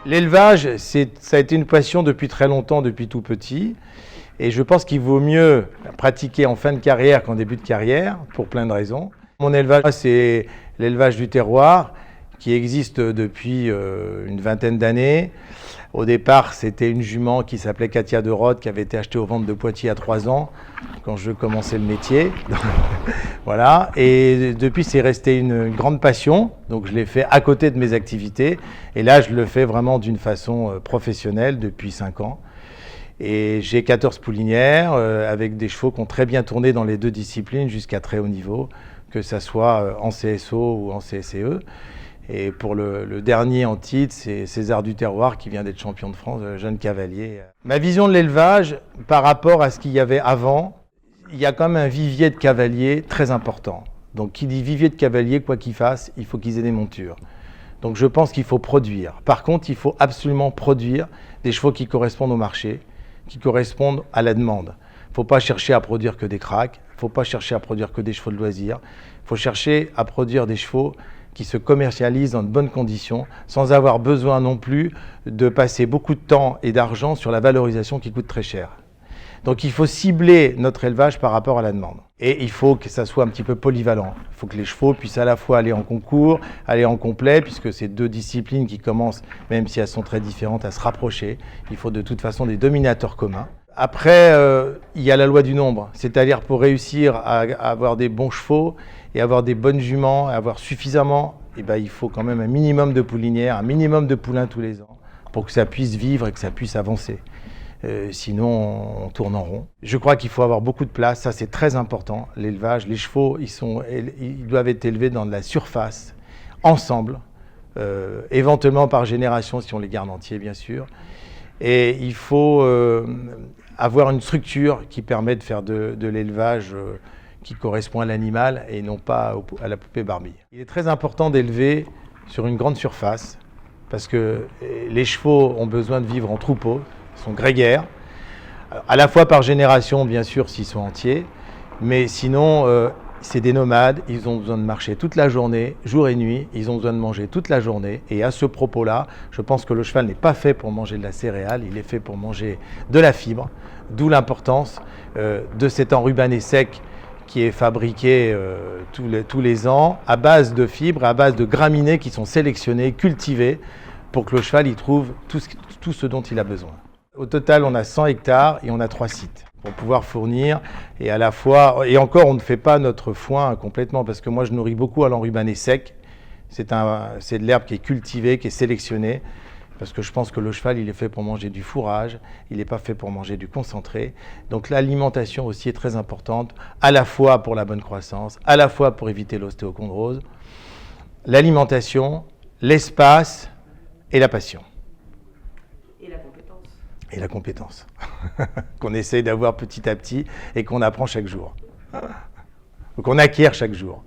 L'élevage, ça a été une passion depuis très longtemps, depuis tout petit. Et je pense qu'il vaut mieux pratiquer en fin de carrière qu'en début de carrière, pour plein de raisons. Mon élevage, c'est l'élevage du terroir, qui existe depuis une vingtaine d'années. Au départ, c'était une jument qui s'appelait Katia de Rode, qui avait été achetée aux ventes de Poitiers à 3 ans, quand je commençais le métier. Voilà. Et depuis, c'est resté une grande passion. Donc, je l'ai fait à côté de mes activités. Et là, je le fais vraiment d'une façon professionnelle depuis 5 ans. Et j'ai 14 poulinières avec des chevaux qui ont très bien tourné dans les deux disciplines jusqu'à très haut niveau, que ce soit en CSO ou en CSCE. Et pour le dernier en titre, c'est César du Terroir qui vient d'être champion de France, jeune cavalier. Ma vision de l'élevage par rapport à ce qu'il y avait avant, il y a quand même un vivier de cavaliers très important. Donc qui dit vivier de cavaliers, quoi qu'il fasse, il faut qu'ils aient des montures. Donc je pense qu'il faut produire. Par contre, il faut absolument produire des chevaux qui correspondent au marché, qui correspondent à la demande. Il ne faut pas chercher à produire que des cracks, il ne faut pas chercher à produire que des chevaux de loisirs. Il faut chercher à produire des chevaux qui se commercialisent dans de bonnes conditions, sans avoir besoin non plus de passer beaucoup de temps et d'argent sur la valorisation qui coûte très cher. Donc il faut cibler notre élevage par rapport à la demande. Et il faut que ça soit un petit peu polyvalent. Il faut que les chevaux puissent à la fois aller en concours, aller en complet, puisque c'est deux disciplines qui commencent, même si elles sont très différentes, à se rapprocher. Il faut de toute façon des dominateurs communs. Après, il y a la loi du nombre, c'est-à-dire pour réussir à avoir des bons chevaux et avoir des bonnes juments, avoir suffisamment, il faut quand même un minimum de poulinières, un minimum de poulains tous les ans, pour que ça puisse vivre et que ça puisse avancer. Sinon, on tourne en rond. Je crois qu'il faut avoir beaucoup de place, ça c'est très important. L'élevage, les chevaux, ils doivent être élevés dans de la surface, ensemble, éventuellement par génération si on les garde entiers, bien sûr. Et il faut avoir une structure qui permet de faire de l'élevage qui correspond à l'animal et non pas à la poupée Barbie. Il est très important d'élever sur une grande surface parce que les chevaux ont besoin de vivre en troupeau, ils sont grégaires, à la fois par génération bien sûr s'ils sont entiers, mais sinon c'est des nomades, ils ont besoin de marcher toute la journée, jour et nuit, ils ont besoin de manger toute la journée. Et à ce propos-là, je pense que le cheval n'est pas fait pour manger de la céréale, il est fait pour manger de la fibre, d'où l'importance de cet enrubanné sec qui est fabriqué tous les ans à base de fibres, à base de graminées qui sont sélectionnées, cultivées, pour que le cheval y trouve tout ce dont il a besoin. Au total, on a 100 hectares et on a 3 sites pour pouvoir fournir. Et à la fois, et encore, on ne fait pas notre foin complètement parce que moi, je nourris beaucoup à l'enrubanné sec. C'est de l'herbe qui est cultivée, qui est sélectionnée. Parce que je pense que le cheval, il est fait pour manger du fourrage, il n'est pas fait pour manger du concentré. Donc l'alimentation aussi est très importante, à la fois pour la bonne croissance, à la fois pour éviter l'ostéochondrose. L'alimentation, l'espace et la passion. Et la compétence. Et la compétence, qu'on essaye d'avoir petit à petit et qu'on apprend chaque jour, qu'on acquiert chaque jour.